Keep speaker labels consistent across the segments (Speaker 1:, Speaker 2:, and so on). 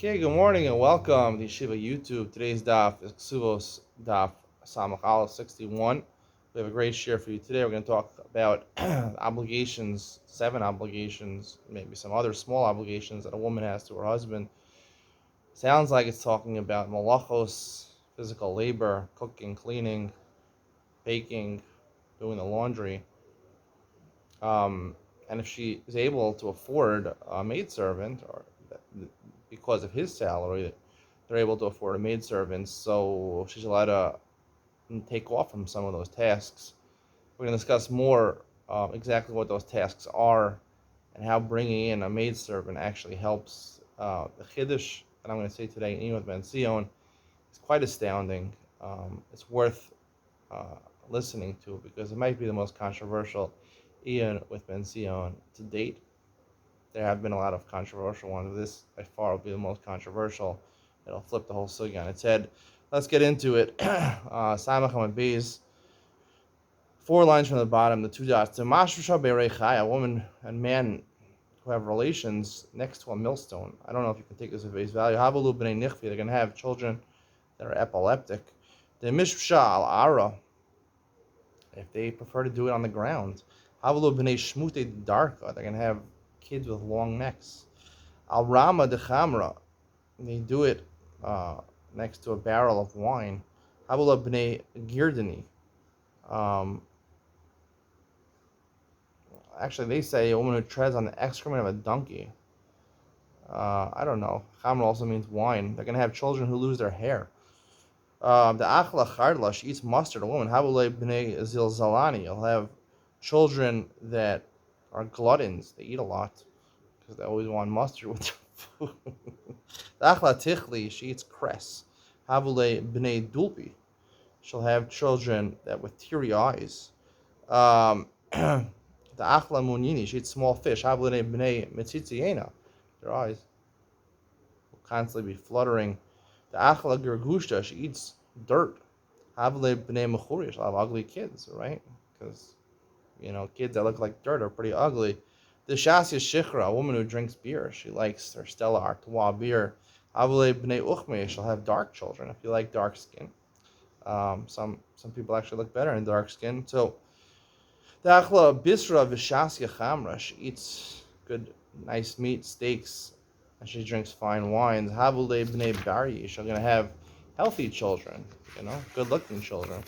Speaker 1: Okay, good morning and welcome to Yeshiva YouTube. Today's Daf is Kesubos Daf Samach Aleph 61. We have a great share for you today. We're going to talk about obligations, 7 obligations, maybe some other small obligations that a woman has to her husband. Sounds like it's talking about malachos, physical labor, cooking, cleaning, baking, doing the laundry. And if she is able to afford a maidservant, or because of his salary, they're able to afford a maidservant, so she's allowed to take off from some of those tasks. We're going to discuss more exactly what those tasks are and how bringing in a maidservant actually helps. The Chiddush that I'm going to say today, in with Ben Sion, is quite astounding. It's worth listening to because it might be the most controversial Ian with Ben Sion to date. There have been a lot of controversial ones. This, by far, will be the most controversial. It'll flip the whole sugi on its head. Let's get into it. Samach Hamad Beis. 4 lines from the bottom, the 2 dots. A woman and man who have relations next to a millstone. I don't know if you can take this at face value. They're going to have children that are epileptic. The mishpsha al ara, if they prefer to do it on the ground. Havalu b'nei shmute darka, they're going to have kids with long necks. Al rama de chamra, they do it next to a barrel of wine. Havalu b'nei girdani. Actually, they say a woman who treads on the excrement of a donkey. I don't know. Chamra also means wine. They're going to have children who lose their hair. The achla chardla, she eats mustard. A woman, havule b'nei zilzalani. You'll have children that are gluttons. They eat a lot because they always want mustard with their food. The achla tichli, she eats cress. Havule b'nei dulpi. She'll have children that with teary eyes. The achla munini, she eats small fish. Havule b'nei mitzitziena. Their eyes will constantly be fluttering. The achla gergushta, she eats dirt. Havle b'nei mechuri, she'll have ugly kids, right? Because, kids that look like dirt are pretty ugly. The shasya shichra, a woman who drinks beer, she likes her Stella Artois beer. Havle b'nei uchme, she'll have dark children, if you like dark skin. Some people actually look better in dark skin. So, the achla bisra v'shasya chamra, she eats good, nice meat, steaks, and she drinks fine wines. Havule b'nei bari, she's going to have healthy children, good-looking children.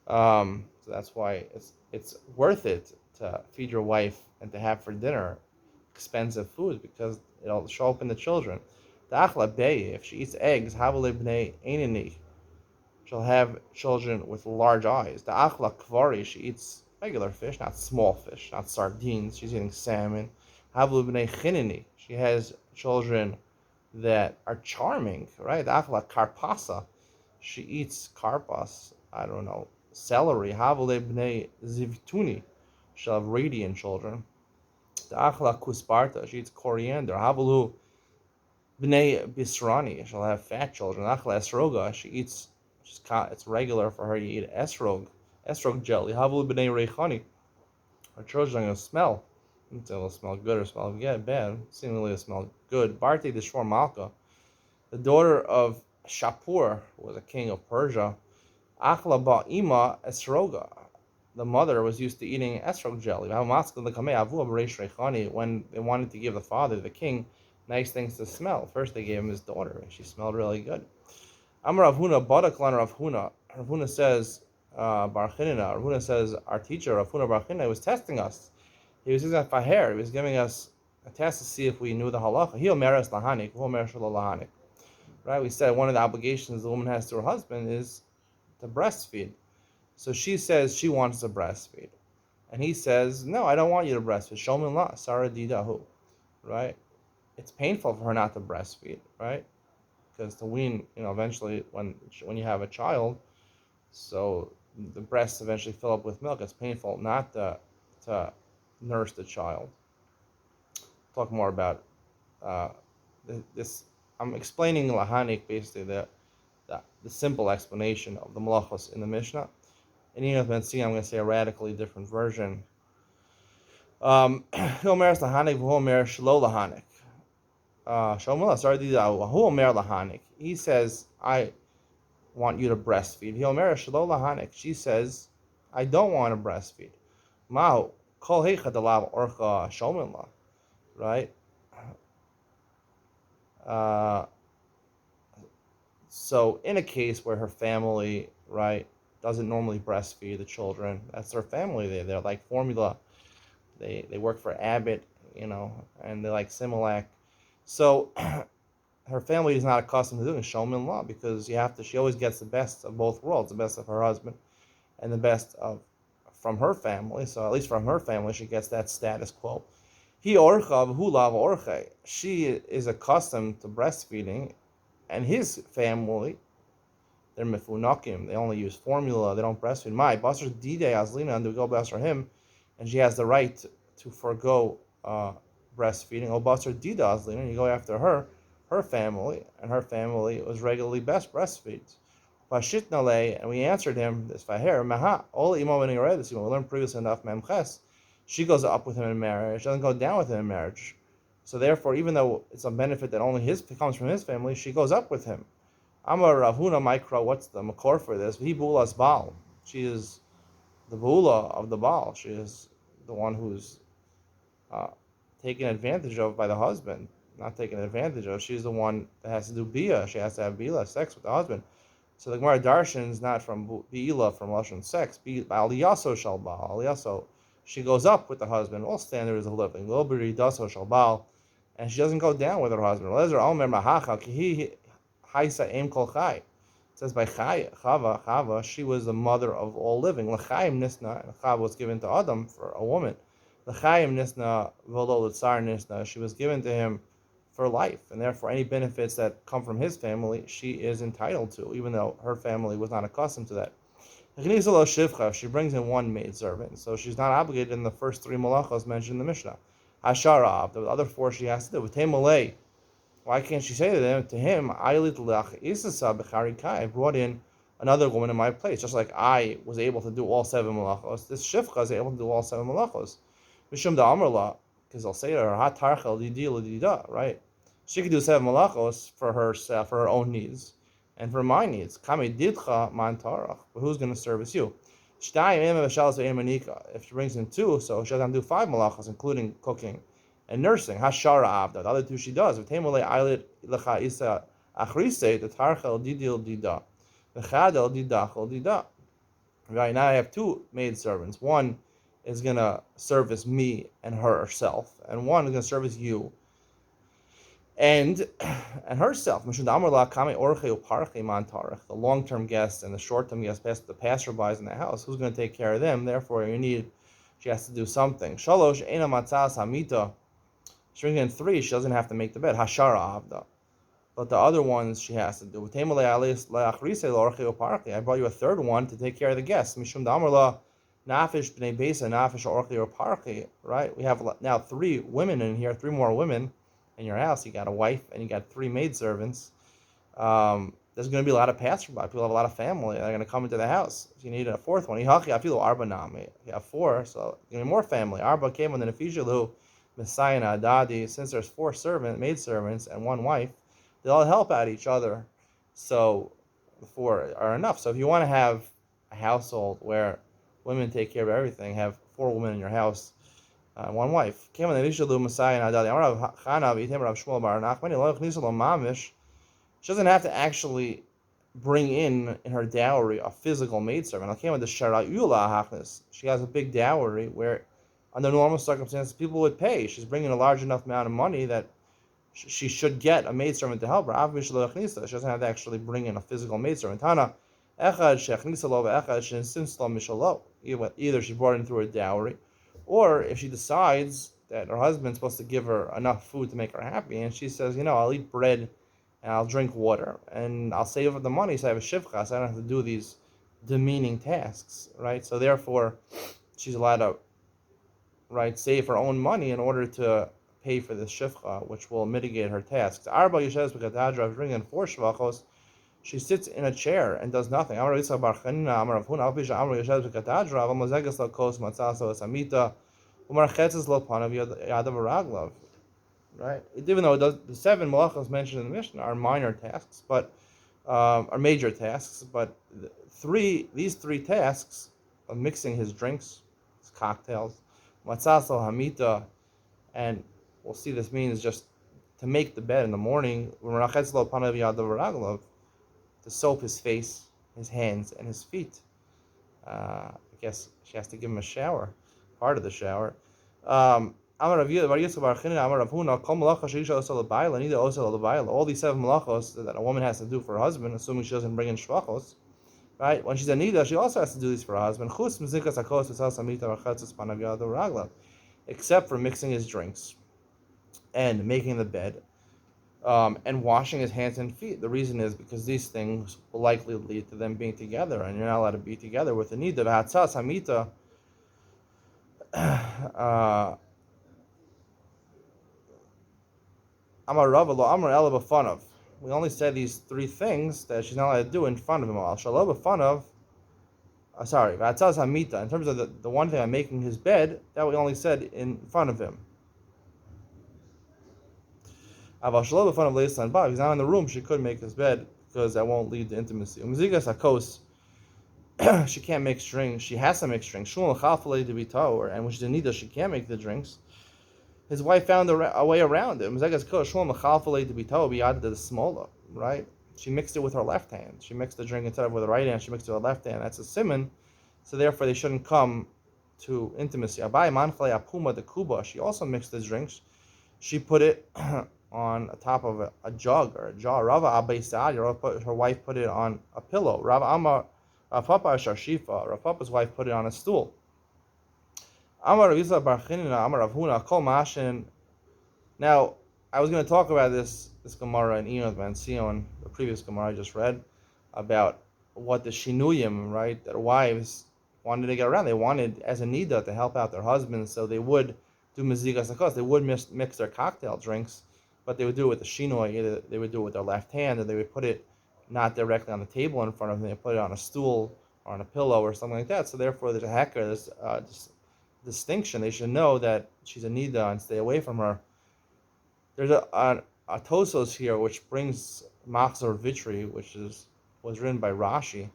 Speaker 1: So that's why it's worth it to feed your wife and to have for dinner expensive food because it'll show up in the children. The achla bei, if she eats eggs, havule b'nei einini, she'll have children with large eyes. The achla kvari, she eats regular fish, not small fish, not sardines. She's eating salmon. Havule b'nei chinini, she has children that are charming, right? The achla karpasa, she eats karpas, I don't know, celery. Havule b'nei zivtuni, she'll have radiant children. The achla kusparta, she eats coriander. Havulu b'nei bisrani, she'll have fat children. The achla esroga, she eats, it's regular for her to eat esrog jelly. Havulu b'nei reichani, her children are going to smell. It'll smell good or smell bad. Seemingly it'll smell good. Barte de Shor Malka, the daughter of Shapur, who was a king of Persia. Achla ba'ima esroga, the mother was used to eating esrog jelly. When they wanted to give the father, the king, nice things to smell, first they gave him his daughter, and she smelled really good. Amar Rav Huna, Badaklan Rav Huna. Rav Huna says, Bar Chinina, Rav Huna says, our teacher, Rav Huna Bar Chinina, was testing us. He was using a faher. He was giving us a test to see if we knew the halacha. He omeres lahanik, omer shelo lahanik. Right? We said one of the obligations the woman has to her husband is to breastfeed. So she says she wants to breastfeed, and he says, "No, I don't want you to breastfeed." Shomin la sara didahu. Right? It's painful for her not to breastfeed, right? Because to wean, eventually when you have a child, so the breasts eventually fill up with milk. It's painful not to nurse the child. Talk more about this. I'm explaining lahanik, basically the simple explanation of the malachos in the Mishnah. And I'm going to say a radically different version. Homer lahanik, v'homer shlo lahanik. Shomala, sorry, Hu Omer Lahanik. He says, I want you to breastfeed. He Omer Shalo Lahanik. She says, I don't want to breastfeed. Mahu, Kol Heicha Dalav Orcha Shomala. Right? Uh, so in a case where her family, right, doesn't normally breastfeed the children, that's their family. They're like formula. They work for Abbott, and they like Similac. So her family is not accustomed to doing Showman law because she always gets the best of both worlds, the best of her husband and the best from her family. So at least from her family, she gets that status quo. He orchav hulav orche. She is accustomed to breastfeeding, and his family, they're mifunakim. They only use formula. They don't breastfeed. My basar dide azlina and go basar him, and she has the right to forego breastfeeding. Oh basar dida azlina, you go after her family, and her family was regularly best breastfeeds. Pashitnale, and we answered him this vaher maha. All imo when we learned previously in Daf Memches, she goes up with him in marriage. She doesn't go down with him in marriage. So therefore, even though it's a benefit that only comes from his family, she goes up with him. Amar Ravuna Mikra, what's the makor for this? He bulas Baal. She is the bula of the Baal. She is the one who's taken advantage of by the husband. Not taken advantage of. She's the one that has to do bia. She has to have bila, sex with the husband. So the Gemara Darshan is not from bi'ila, from lashon sex. Aliyaso shal Baal. Aliyaso, she goes up with the husband. All standards of living. Lo b'ridaso shal Baal, and she doesn't go down with her husband. Lezer Omer Mahacha Kihi. Haisa Aim Kol Chai. It says by Chava, she was the mother of all living. L'chaim Nisna, and Chava was given to Adam for a woman. L'chaim Nisna, V'lo L'tzar Nisna, she was given to him for life, and therefore any benefits that come from his family, she is entitled to, even though her family was not accustomed to that. She brings in one maidservant, so she's not obligated in the first three malachos mentioned in the Mishnah. Hasharav, the other four she has to do. V'tei why can't she say to him, I brought in another woman in my place, just like I was able to do all seven malachos. This shifcha is able to do all seven malachos. Mishum da amrla, because they'll say to her, right? She could do seven malachos for herself, for her own needs, and for my needs. Kame didcha man tarach, but who's going to service you? If she brings in two, so she doesn't do five malachos, including cooking and nursing. Hashara avda. The other two she does. V'temulei aylit lecha isa achrise the tarchel didil dida. V'chadel didachel dida. Right now I have two maidservants. One is gonna service me and herself, and one is gonna service you and herself. The long-term guests and the short-term guests, the passerbys in the house. Who's gonna take care of them? Therefore, she has to do something. Shalosh ena matzas hamita. She brings in three, she doesn't have to make the bed. Hashara avda. But the other ones she has to do. I brought you a third one to take care of the guests. Mishum damarla nafish b'nei besa nafish orchi or parchi. Right? We have now three women in here, three more women in your house. You got a wife and you got three maidservants. There's going to be a lot of passerby. People have a lot of family. They're going to come into the house. So you need a fourth one. You have four, so you need more family. Arba came on the nefishalu. Messiah Adadi, since there's four maidservants and one wife, they all help out each other. So the four are enough. So if you want to have a household where women take care of everything, have four women in your house, one wife. She doesn't have to actually bring in her dowry a physical maidservant. She has a big dowry where under normal circumstances, people would pay. She's bringing a large enough amount of money that she should get a maidservant to help her. She doesn't have to actually bring in a physical maidservant. Either she brought in through a dowry, or if she decides that her husband's supposed to give her enough food to make her happy, and she says, I'll eat bread and I'll drink water, and I'll save up the money so I have a shivcha, so I don't have to do these demeaning tasks, right? So therefore, she's allowed to save her own money in order to pay for this shifcha, which will mitigate her tasks. Arba Yeshes B'Katadra, bringing in four shvachos, she sits in a chair and does nothing. Amar Yitzchak Bar Chanina, Amar Rav Huna, Al Pisha Amar Yeshes B'Katadra, V'Mozeges Lo Kos Matzaso Esamita, Umar Chetzes Lo Panav Yadav Raglav. right? Even though the seven malachos mentioned in the Mishnah are minor tasks, but are major tasks, but these three tasks of mixing his drinks, his cocktails, matzaso hamita, and we'll see this means just to make the bed in the morning, to soap his face, his hands, and his feet. I guess she has to give him a shower, part of the shower. All these seven malachos that a woman has to do for her husband, assuming she doesn't bring in shvachos, right? When she's a nida, she also has to do these for her husband. Except for mixing his drinks and making the bed, and washing his hands and feet. The reason is because these things will likely lead to them being together, and you're not allowed to be together with the nida. V'hatzas hamita. Amar Rava lo Amar Ela b'fanav. We only said these three things that she's not allowed to do in front of him. Al shalom b'fanav. V'hatzas hamita. In terms of the one thing I'm making his bed, that we only said in front of him. Aval shalom b'fanav leisan ba. If he's not in the room, she could make his bed because that won't lead to intimacy. U'mzigas hakos. She can't make drinks. She has to make drinks. Shul l'chafalei to be tower, and when she's in nida, she can't make the drinks. His wife found a way around it. Right? She mixed it with her left hand. She mixed the drink instead of with her right hand. She mixed it with her left hand. That's a siman. So therefore, they shouldn't come to intimacy. She also mixed the drinks. She put it on top of a jug or a jar. Her wife put it on a pillow. Rav Papa's wife put it on a stool. Now, I was going to talk about this Gemara in Iyun Ben Sion, the previous Gemara I just read, about what the Shinuyim, right, their wives wanted to get around. They wanted, as a nida, to help out their husbands, so they would do mezigas hakos. They would mix their cocktail drinks, but they would do it with the Shinui. Either they would do it with their left hand, or they would put it not directly on the table in front of them. They would put it on a stool or on a pillow or something like that. So therefore, there's a hecker, there's distinction. They should know that she's a nida and stay away from her. There's a Tosos here which brings Machzor Vitri, which was written by Rashi.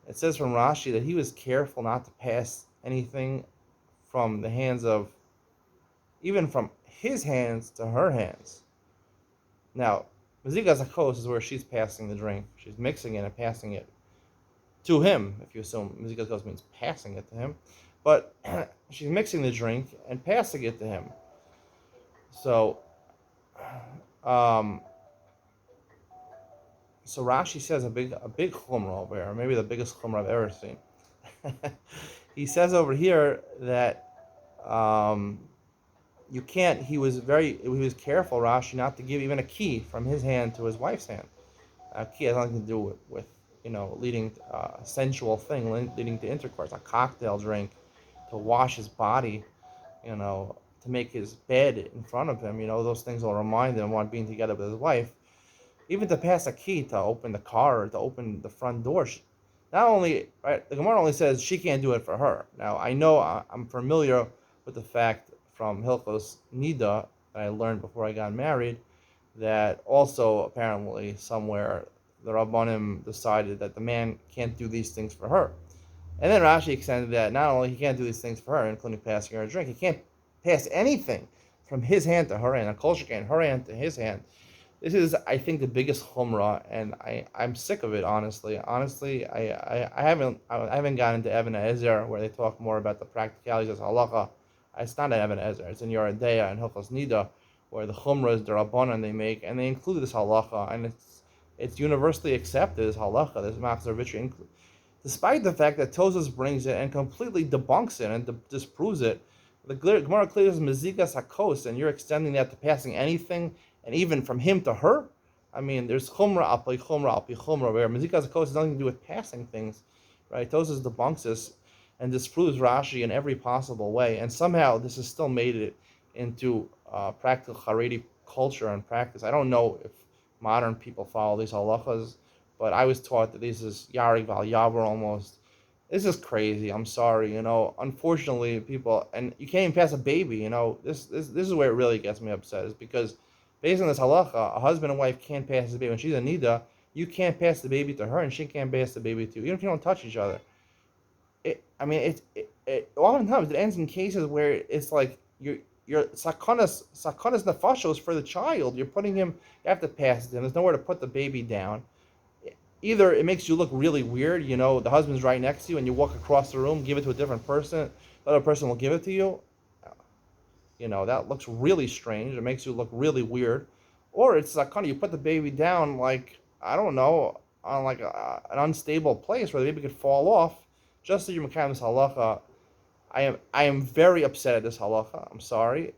Speaker 1: It says from Rashi that he was careful not to pass anything from the hands of, even from his hands to her hands. Now, Mazigas Hakos is where she's passing the drink. She's mixing it and passing it to him, if you assume Mazigas Hakos means passing it to him. But she's mixing the drink and passing it to him. So Rashi says a big chumrah over here, maybe the biggest chumrah I've ever seen. He says over here that you can't. He was careful, Rashi, not to give even a key from his hand to his wife's hand. A key has nothing to do with leading a sensual thing, leading to intercourse. A cocktail drink, to wash his body, to make his bed in front of him. Those things will remind him of being together with his wife. Even to pass a key to open the car or to open the front door. Not only, right, the Gemara only says she can't do it for her. Now, I know I'm familiar with the fact from Hilchos Nida that I learned before I got married, that also apparently somewhere the Rabbanim decided that the man can't do these things for her. And then Rashi extended that not only he can't do these things for her, including passing her a drink, he can't pass anything from his hand to her hand, a kol shekein her hand to his hand. This is, I think, the biggest chumrah, and I'm sick of it. Honestly, I haven't gotten into Even HaEzer where they talk more about the practicalities of halacha. It's not in Even HaEzer. It's in Yoreh Deah and Hilchos Nida, where the chumrah is the rabbanan they make, and they include this halacha, and it's universally accepted as halacha. This Machzor Vitri, despite the fact that Tosas brings it and completely debunks it and disproves it. The Gemara clearly says mezigas hakos, and you're extending that to passing anything, and even from him to her. I mean, there's chumrah al pi chumrah, where mezigas hakos has nothing to do with passing things, right? Tosas debunks this and disproves Rashi in every possible way, and somehow this has still made it into practical Haredi culture and practice. I don't know if modern people follow these halachas, but I was taught that this is Yarig Val Yavor almost, This is crazy. I'm sorry. Unfortunately, people, and you can't even pass a baby. This is where it really gets me upset, is because based on this halacha, a husband and wife can't pass the baby. When she's a nida, you can't pass the baby to her, and she can't pass the baby to you, even if you don't touch each other. I mean, oftentimes it ends in cases where it's like you're sakanas nefashos for the child. You're putting him. You have to pass it to him. There's nowhere to put the baby down. Either it makes you look really weird. The husband's right next to you, and you walk across the room, give it to a different person. The other person will give it to you. That looks really strange. It makes you look really weird. Or it's like kind of you put the baby down, like, I don't know, on like an unstable place where the baby could fall off, just so you can this halacha. I am very upset at this halacha. I'm sorry.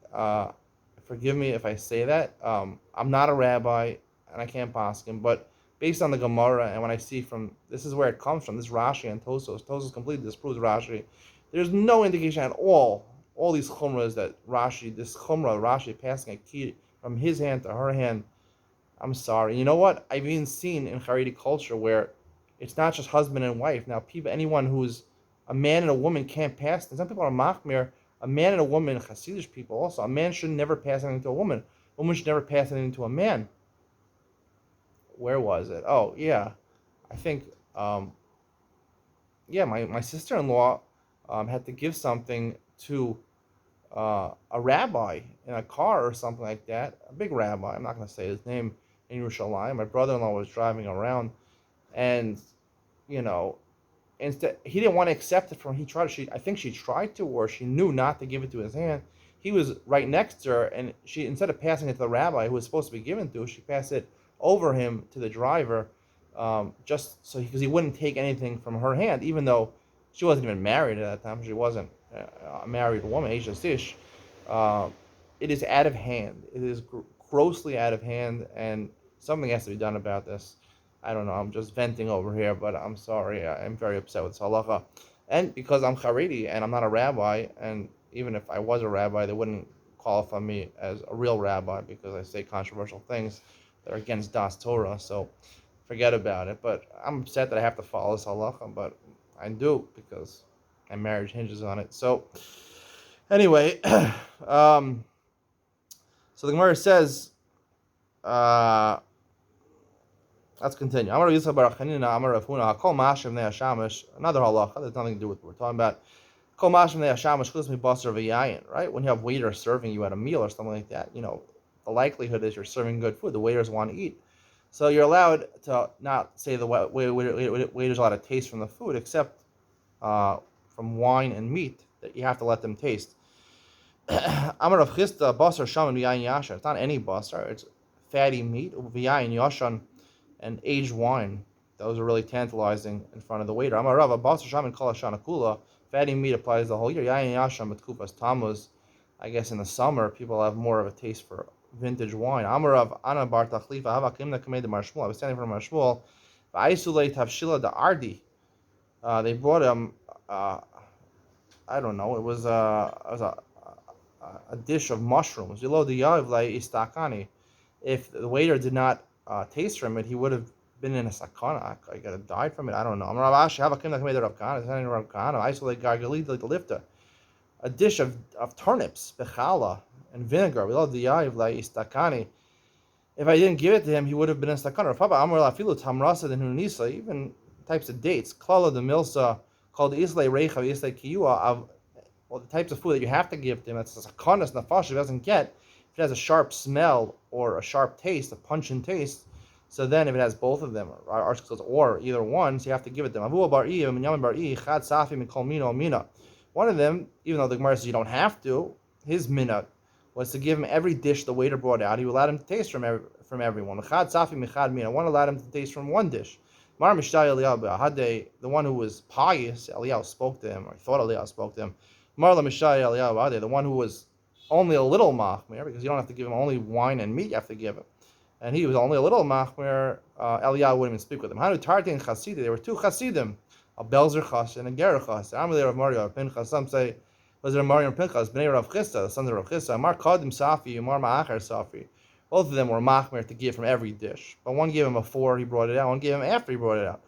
Speaker 1: Forgive me if I say that. I'm not a rabbi and I can't pass him, but based on the Gemara and when I see this is where it comes from. This Rashi and Tosos completely disproves Rashi. There's no indication at all these chumras that Rashi passing a key from his hand to her hand. I'm sorry. You know what? I've even seen in Haredi culture where it's not just husband and wife. Now, anyone who's a man and a woman can't pass. And some people are machmir. A man and a woman, Hasidish people also. A man should never pass anything to a woman. A woman should never pass anything to a man. Where was it? Oh, yeah. I think, my sister-in-law had to give something to a rabbi in a car or something like that. A big rabbi. I'm not going to say his name in Yerushalayim. My brother-in-law was driving around, and, instead, he didn't want to accept it from. I think she tried to, or she knew not to give it to his hand. He was right next to her, and she, instead of passing it to the rabbi who was supposed to be given to, she passed it over him to the driver, just so because he wouldn't take anything from her hand, even though she wasn't even married at that time. She wasn't a married woman, Ish. It is out of hand. It is grossly out of hand, and something has to be done about this. I don't know. I'm just venting over here, but I'm sorry. I'm very upset with halacha, and because I'm Haredi and I'm not a rabbi, and even if I was a rabbi, they wouldn't qualify me as a real rabbi because I say controversial things that are against Das Torah. So forget about it. But I'm upset that I have to follow this halacha, but I do because my marriage hinges on it. So anyway, so the Gemara says. Let's continue. Another halacha. There's nothing to do with what we're talking about. Right? When you have waiters serving you at a meal or something like that, the likelihood is you're serving good food. The waiters want to eat. So you're allowed to not say the waiter's allowed to taste from the food, except from wine and meat, that you have to let them taste. It's not any basar. It's fatty meat, and aged wine. Those are really tantalizing in front of the waiter. Fatty meat applies the whole year. I guess in the summer, people have more of a taste for vintage wine. I was standing from Marshmuel. They brought him, I don't know, it was a dish of mushrooms. If the waiter did not taste from it, he would have been in a sakana. I could have died from it. I don't know. A dish of turnips, bechala, and vinegar. If I didn't give it to him, he would have been in sakana. Even types of dates. Klala de milsa, called islay reicha, islay kiyua, the types of food that you have to give to him. That's a sakana nafash he doesn't get. If it has a sharp smell or a sharp taste, a pungent taste, so then if it has both of them, or either one, so you have to give it to them. One of them, even though the Gemara says you don't have to, his minhag was to give him every dish the waiter brought out. He allowed him to taste from everyone. One allowed him to taste from one dish. The one who was pious, Eliyahu spoke to him, or thought Eliyahu spoke to him. The one who was only a little machmir, because you don't have to give him only wine and meat, you have to give him. And he was only a little machmir, Eliyahu wouldn't even speak with him. Hanu Tarti and Chasidi, there were two Chasidim, a Belzer Chas and a Ger Chas. Amalei Rav Mario Pinchas, some say, was it a Mario and Pinchas, Bnei Rav Chisda, the sons of Rav Chisda, Mar Kadim Safi, Mar Ma'achar Safi. Both of them were machmir to give from every dish. But one gave him before he brought it out, one gave him after he brought it out.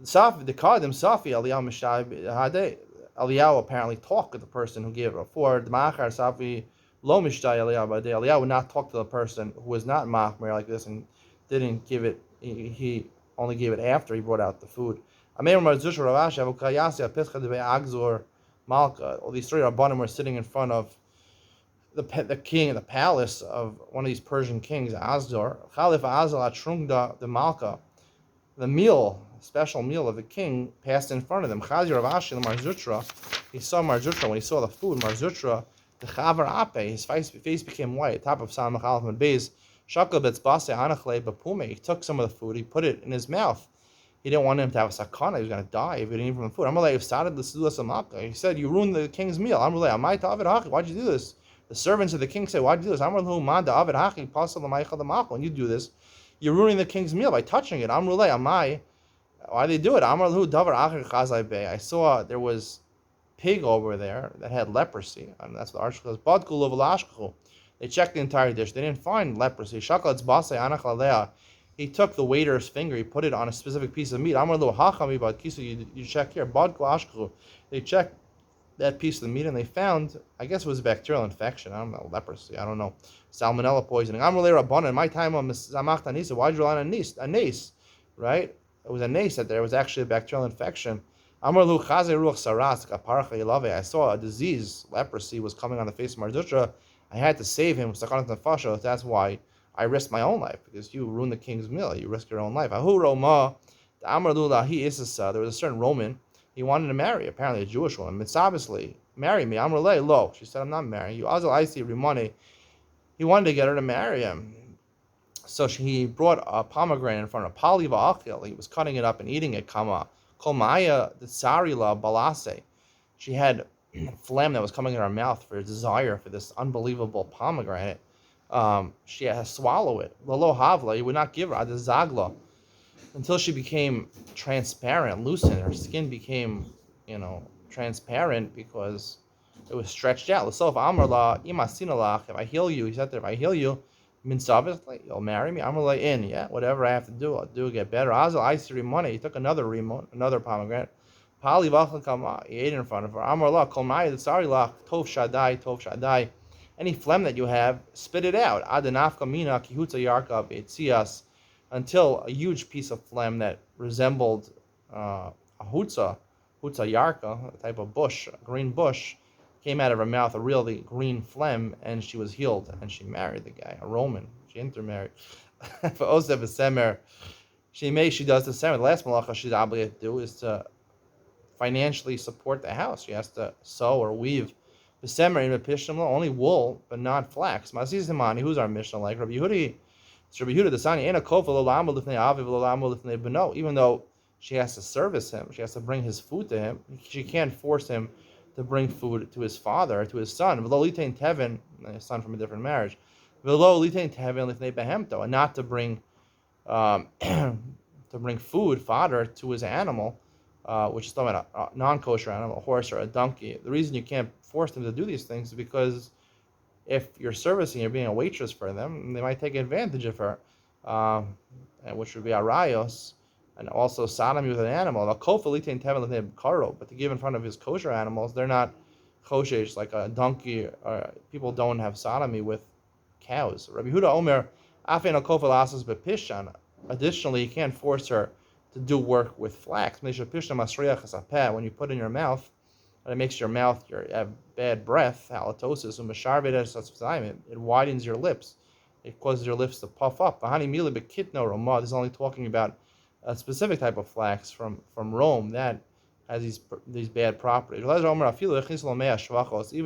Speaker 1: Safi, the Kadim Safi Eliyahu Mishai Hade. Eliyahu apparently talked with the person who gave it before. The Machar Safi Lo Mishai Eliyahu Bade. Eliyahu would not talk to the person who was not Machmer like this and didn't give it. He only gave it after he brought out the food. All these three Rabbanim were sitting in front of the king, the palace of one of these Persian kings, Azdor. Khalif Azal Atrungda the Malka. The meal, special meal of the king, passed in front of them. Chazi Rav Ashi Marzutra, he saw Marzutra when he saw the food. Marzutra, the Chavar Ape, his face became white. Top of Sam Chalif and Beis. Shakal Betzbase Anachle Bapume. He took some of the food, he put it in his mouth. He didn't want him to have a sakana. He was going to die if he didn't eat from the food. He said, "You ruined the king's meal." Why'd you do this? The servants of the king said, "Why'd you do this?" When you do this, you're ruining the king's meal by touching it. Why they do it? I saw there was pig over there that had leprosy. And that's what the article goes. They checked the entire dish. They didn't find leprosy. He took the waiter's finger, he put it on a specific piece of meat. You check here. They checked that piece of the meat and they found, I guess it was a bacterial infection. I don't know, leprosy. I don't know. Salmonella poisoning. In my time on why'd you rely on a nace? Right? It was a nace that there was actually a bacterial infection. I saw a disease, leprosy, was coming on the face of Marzutra. I had to save him. That's why I risked my own life, because you ruined the king's meal. You risked your own life. There was a certain Roman. He wanted to marry, apparently a Jewish woman. Mitzabisli, marry me. Lo. She said, I'm not marrying you. He wanted to get her to marry him. So he brought a pomegranate in front of Paliva Achil. He was cutting it up and eating it. Kama. Kolmaya the Tsarila Balase. She had phlegm that was coming in her mouth for a desire for this unbelievable pomegranate. She had to swallow it. Lalo Havla, you would not give her the Zagla until she became transparent, loosened. Her skin became, transparent because it was stretched out. If I heal you, he said, if I heal you, you'll marry me. Whatever I have to do, I'll do it, get better. He took another pomegranate. He ate it in front of her. Tov Shaddai. Any phlegm that you have, spit it out. Until a huge piece of phlegm that resembled a hutza yarka, a type of bush, a green bush, came out of her mouth, a really green phlegm, and she was healed, and she married the guy, a Roman. She intermarried. For Osev Semer, she does the same. The last malacha she's obligated to do is to financially support the house. She has to sew or weave. Besemer in Pishlam, only wool, but not flax. Maziz Himani, who's our Mishnah like? Rabbi Yehudi, it's Rabbi Yehuda the Sani, Ena Kofa Lolamo Lifnei Aviv Lolamo Lifnei Beno. Even though she has to service him, she has to bring his food to him, she can't force him to bring food to his father, to his son. V'lo litain Tevin, a son from a different marriage. V'lo litain Tevin Lifnei Behemto, and not to bring food, fodder, to his animal, which is talking about a non-kosher animal, a horse or a donkey. The reason you can't force them to do these things is because if you're servicing, you're being a waitress for them, they might take advantage of her, which would be arayos, and also sodomy with an animal. But to give in front of his kosher animals, they're not kosher, like a donkey, or people don't have sodomy with cows. Rabbi Huda Omer, additionally, you can't force her to do work with flax. When you put it in your mouth, and it makes your mouth, you have bad breath, halitosis, it widens your lips. It causes your lips to puff up. This is only talking about a specific type of flax from Rome that has these bad properties. Even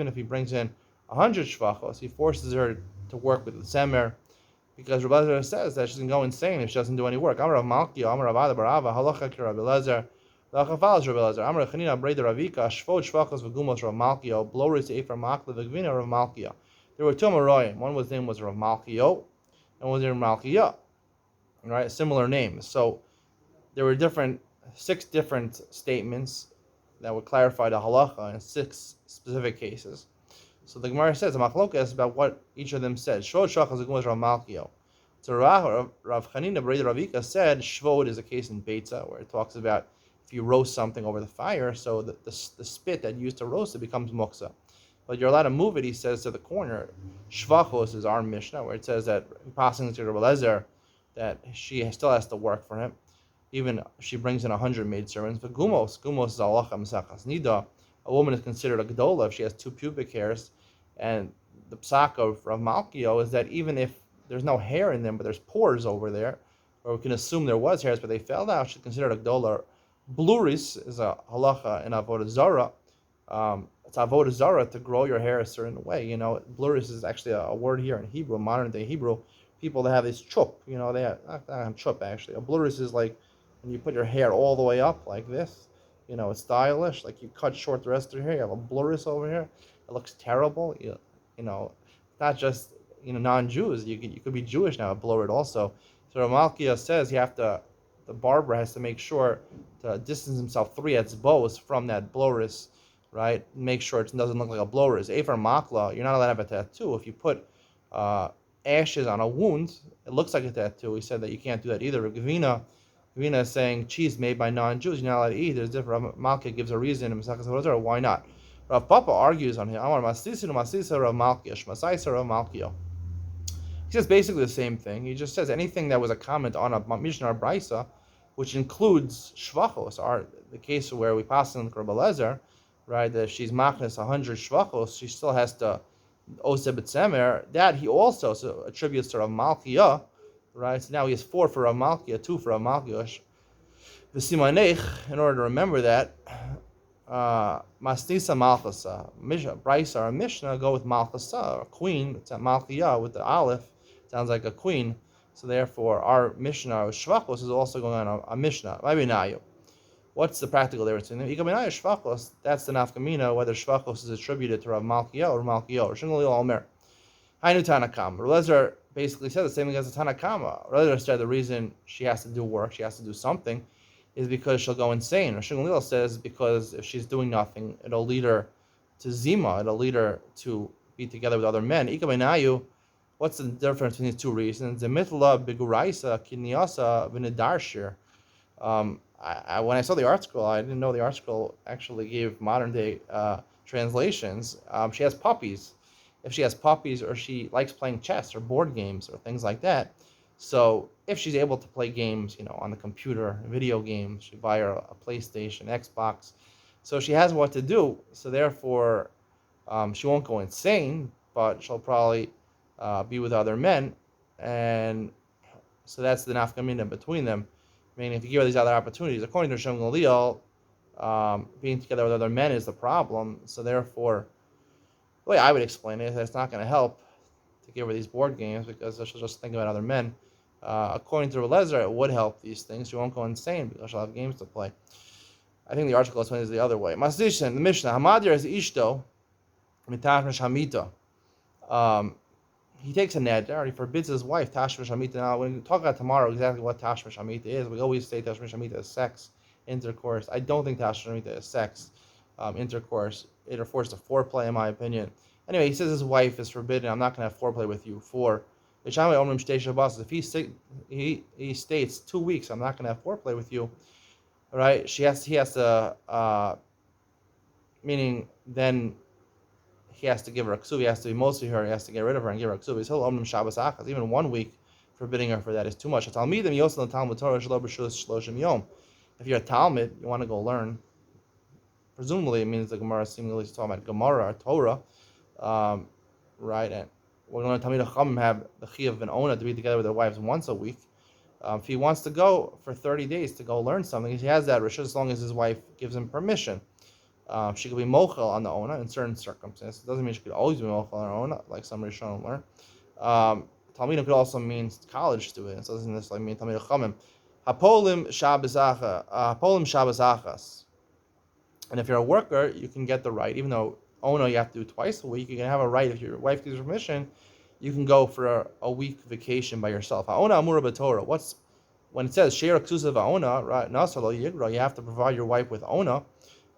Speaker 1: if he brings in 100 shvachos, he forces her to work with the semer, because Rabbi Lezer says that she's going to go insane if she doesn't do any work. Amar Rav Malkiah, Amar Rav Ada Barava, Halacha ki Rabbi Lezer, Lachafal Rabbi Lezer, Amar Chanina Breda Ravika, Shvod Shvachos V'Gumos Rav Malkiah, Bloris Efer Makle V'Gvina Rav Malkiah. There were two Amoraim. One was name was Rav Malkiah, and one was named Malkiah. Right, similar names. So there were 6 different statements that would clarify the halacha in 6 specific cases. So the Gemara says, the machloka is about what each of them said. Shvod shachas was Rav Malkiah. So Rav Chanina Breda Ravika said Shvod is a case in Beitza where it talks about if you roast something over the fire, so the spit that you used to roast it becomes muksa. But you're allowed to move it, he says, to the corner. Shvachos is our Mishnah, where it says that passing to Rebbe Lezer, that she still has to work for him. Even she brings in 100 maidservants. But gumos is alacha mesachas nida. A woman is considered a gedola if she has 2 pubic hairs. And the psak of Rav Malkio is that even if there's no hair in them, but there's pores over there, or we can assume there was hairs, but they fell out, she's considered a gedola. Bluris is a halacha in avodah zara. It's avodah zara to grow your hair a certain way. Bluris is actually a word here in Hebrew, modern day Hebrew. People that have this chup, they have not chup actually. A bluris is like when you put your hair all the way up like this. It's stylish. Like you cut short the rest of your hair. You have a bluris over here. It looks terrible. Not just non-Jews. You could be Jewish now, blurred also. So Ramalkia says the barber has to make sure to distance himself 3 etzbos from that bluris, right? Make sure it doesn't look like a bluris. Efer makla, you're not allowed to have a tattoo. If you put ashes on a wound, it looks like a tattoo. He said that you can't do that either. Gavina is saying cheese made by non-Jews, you're not allowed to eat. There's different. Malka gives a reason in Masachas Avodah, why not? Rav Papa argues on him. I want Masisa Rav Malkia, Shmasaisa Rav Malkia. He says basically the same thing. He just says anything that was a comment on a Mishnah or Brisa, which includes shvachos, or the case where we pass in Rebbe Lezer, right? That if she's machnes 100 shvachos, she still has to ose b'tzemer. That he also attributes to Rav Malkia, right? So now he has 4 for Rav Malkia, 2 for Rav Malkia. The Simanech, in order to remember that, Masnisa Malchasa, Brisa or Mishnah go with Malchasa, or queen. It's at Malchia with the aleph. Sounds like a queen. So therefore, our Mishnah, Shvachos, is also going on a Mishnah. What's the practical difference in them? Shvachos, that's the nafkamina, whether Shvachos is attributed to Rav Malchia or Malchia, or Shingalil Omer. Hainu Tanakam. Lezer basically said the same thing as the Tanakama. Lezer said the reason she has to do work, she has to do something, is because she'll go insane. Rosh Hashanah says because if she's doing nothing, it'll lead her to zima, it'll lead her to be together with other men. Ikabenayu, what's the difference between these 2 reasons? The mitla biguraisa kiniasa v'nedarshir. When I saw the article, I didn't know the article actually gave modern day translations. She has puppies. If she has puppies, or she likes playing chess or board games or things like that, so if she's able to play games, on the computer, video games, she buy her a PlayStation, Xbox. So she has what to do. So therefore, she won't go insane, but she'll probably be with other men. And so that's the nafkamina between them. Meaning, if you give her these other opportunities, according to Shem Gamaliel, being together with other men is the problem. So therefore, the way I would explain it is that it's not going to help to give her these board games because she'll just think about other men. According to Lezer, it would help these things. She won't go insane because she'll have games to play. I think the article explains it the other way. Masdishan, the Mishnah, Hamadir is Ishto, Mitashmash Hamita. He takes a neder, he forbids his wife, Tashmash Hamita. Now, when we talk about tomorrow exactly what Tashmash Hamita is, we always say Tashmash Hamita is sex, intercourse. I don't think Tashmash Hamita is sex, intercourse. It refers to foreplay, in my opinion. Anyway, he says his wife is forbidden. I'm not going to have foreplay with you for. If he states 2 weeks, I'm not going to have foreplay with you, right? He has to, meaning then he has to give her a ksuv. He has to be mostly her. He has to get rid of her and give her a ksuv. Even 1 week forbidding her for that is too much. If you're a Talmud, you want to go learn. Presumably, it means the Gemara seemingly is talking about Gemara or Torah, right? And we're going to Talmid Chachamim have the Chi of an Ona to be together with their wives once a week. If he wants to go for 30 days to go learn something, he has that rishus as long as his wife gives him permission. She could be mochel on the Ona in certain circumstances. It doesn't mean she could always be mochel on her Ona, like some Rishonim learn. Talmid could also mean college students. It doesn't necessarily mean Talmid Chachamim. Hapolim Shabbos. And if you're a worker, you can get the right, even though Ono you have to do twice a week, you can have a right, if your wife gives permission, you can go for a week vacation by yourself. Ha'ona amura b'Torah. When it says Sheira Ksusa va'ona, right? Nasalo yigra, you have to provide your wife with Ona.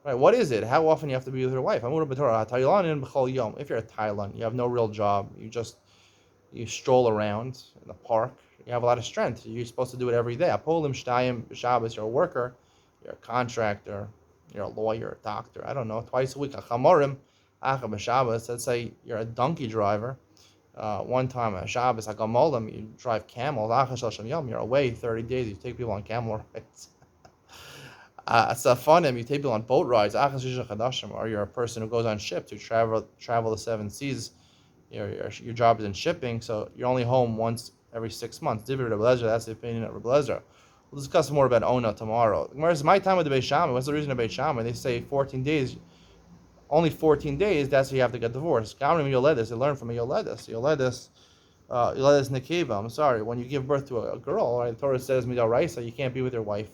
Speaker 1: Right? What is it? How often you have to be with your wife? Amura b'Torah. Ha'Tailanin b'chol yom. If you're a Thailand, you have no real job. You stroll around in the park. You have a lot of strength. You're supposed to do it every day. Apolim shtayim b'Shabbos. You're a worker. you're a contractor, you're a lawyer, a doctor, I don't know, twice a week. A chamorim, acha b'Shabbos, let's say you're a donkey driver. One time a Shabbos, like a molim, you drive camels, acha shel shem yom, you're away 30 days, you take people on camel rides. It's fun, you take people on boat rides, acha shisha chadashim, or you're a person who goes on ship to travel the seven seas. Your job is in shipping, so you're only home once every 6 months. Divir Rebbe Lezer, that's the opinion of Rebbe Lezer. We'll discuss more about Ona tomorrow. Whereas my time with the Beit Shammai, what's the reason of Beit Shammai? They say 14 days, only 14 days, that's when you have to get divorced. Gamrim Yoledis, they learn from a Yoledis. Yoledis Nekeva, I'm sorry, when you give birth to a girl, right, the Torah says, Midal Raisa, you can't be with your wife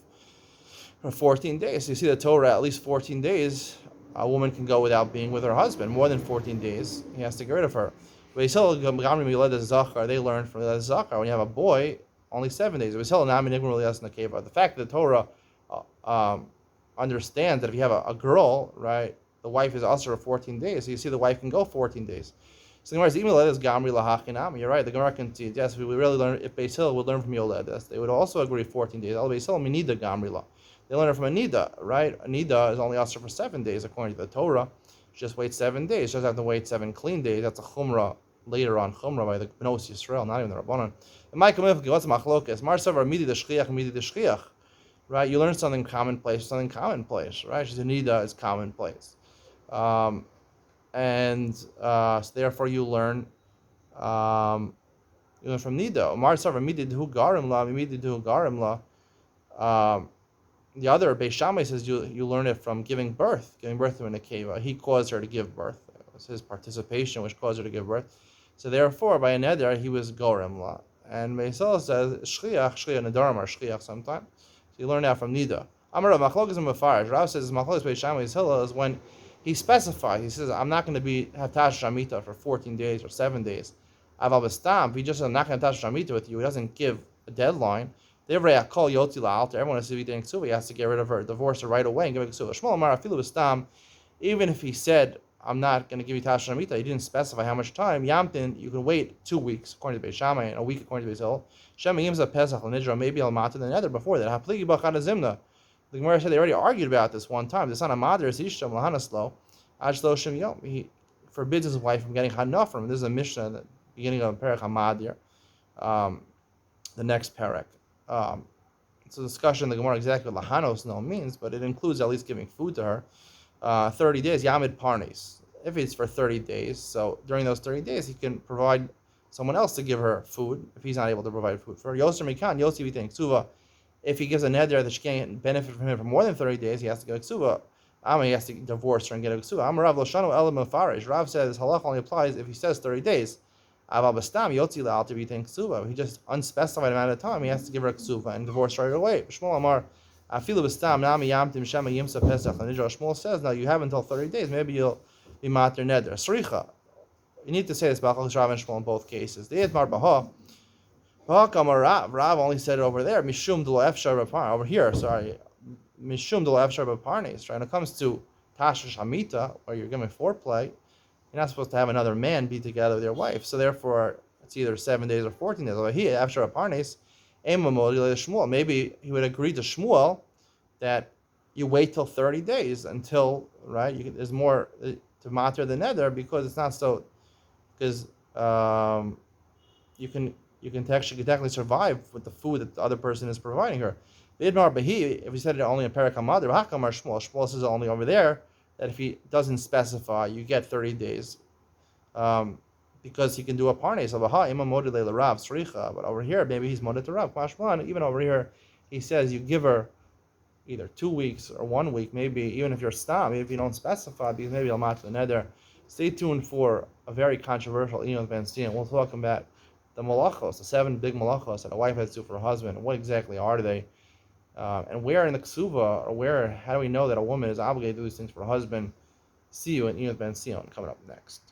Speaker 1: for 14 days. So you see the Torah, at least 14 days, a woman can go without being with her husband. More than 14 days, he has to get rid of her. They learn from Yoledis Zachar, when you have a boy, only 7 days. The fact that the Torah understands that if you have a girl, right, the wife is also for 14 days. So you see the wife can go 14 days. So the Gemara is Gamri Lahachinam. You're right, the Gemara can see, yes, we really learn, if Beis Hillel would learn from Yoledis, they would also agree 14 days. Al Beis Hillel Minida Gamri La. They learn it from a Nida, right? A Nida is only also for 7 days according to the Torah. Just wait 7 days. She doesn't have to wait 7 clean days. That's a Chumrah later on, Chumrah by the Bnos Yisrael, not even the Rabbanan. And Michael Mifki, what's Machlokas? Marsavar Midi the Shchiach, Midi the Shchiach. Right? You learn something commonplace, right? She's a Nida is commonplace. So therefore you learn from Nida. Marsavar Midi Hu Garim La, Midi Hu Garim La. The other Beis Shammai says you learn it from giving birth to a nekeva. He caused her to give birth. It was his participation which caused her to give birth. So therefore, by a neder, he was gorem la. And Beis Hillel says shchiach nedarim are shchiach sometimes. So you learn that from nida. Amar Machlokas and Mefarish. Rav says Machlokas Beis Shammai Beis Hillel is when he specifies. He says I'm not going to have tash shamita for 14 days or 7 days. Aval b'stam. If he just says I'm not going to tash shamita with you, he doesn't give a deadline. Everyone has to be doing ksuva. He has to get rid of her, divorce her right away, and give her ksuva. Shmuel Amar Afilu B'Stam, even if he said, "I'm not going to give you Tash Shamita," he didn't specify how much time. Yamtin, you can wait 2 weeks according to Beis Shammai, and a week according to Beis Hillel. Shema Yimza Pesach L'Nidra, maybe Al Mata the Nether before that. Hapligi B'Chad Zimna. The Gemara said they already argued about this one time. The son of Madar is Ishtam Lahanaslo, Ajlo Shem Yom. He forbids his wife from getting Hanaf from him. This is a Mishnah at the beginning of Perek Hamadir, the next Perek. It's a discussion in the Gemara exactly what lahanos no means, but it includes at least giving food to her. 30 days, Yamid Parnes. If it's for 30 days, so during those 30 days, he can provide someone else to give her food if he's not able to provide food for her. Yoser Mikan, Yosi Vitin Ksuva. If he gives a neder that she can't benefit from him for more than 30 days, he has to get a Ksuva. He has to divorce her and get a Ksuva. Rav Loshanu Elam Mefarish. Rav says halach only applies if he says 30 days. Aval Bastam Yotzi La'al to be Ksuva. He just unspecified amount of time. He has to give her a Ksuva and divorce right away. Shmuel Amar Afilu Bastam Nami Yamtim Shema Yimsa Pesach. And Shmuel says, no, you have until 30 days. Maybe you'll be mater neder. Sricha. You need to say this about Rav and Shmuel in both cases. They had Mar Baha. Rav only said it over there. Mishum Delo Efshar B'Parnes. Over here, sorry. Mishum Delo Efshar B'Parnes. Right? When it comes to Tasha Shamita, where you're giving foreplay, you're not supposed to have another man be together with your wife. So therefore, it's either 7 days or 14 days. Over here, after a parnes, Shmuel. Maybe he would agree to Shmuel that you wait till 30 days until, right, there's more to matter than nether because it's not so, because you can technically survive with the food that the other person is providing her. If he said it only in Perek HaMadar, Shmuel says only over there, that if he doesn't specify, you get 30 days, because he can do a parnes. But over here, maybe he's moded to Rav. Even over here, he says you give her either 2 weeks or 1 week, maybe even if you're stam, if you don't specify, because maybe I'll match the nether. Stay tuned for a very controversial Enoch Ben Sion. We'll talk about the malachos, the 7 big malachos that a wife has to do for her husband. What exactly are they? And where in the Ksuva, or how do we know that a woman is obligated to do these things for her husband? See you in Enoch Ben Sion coming up next.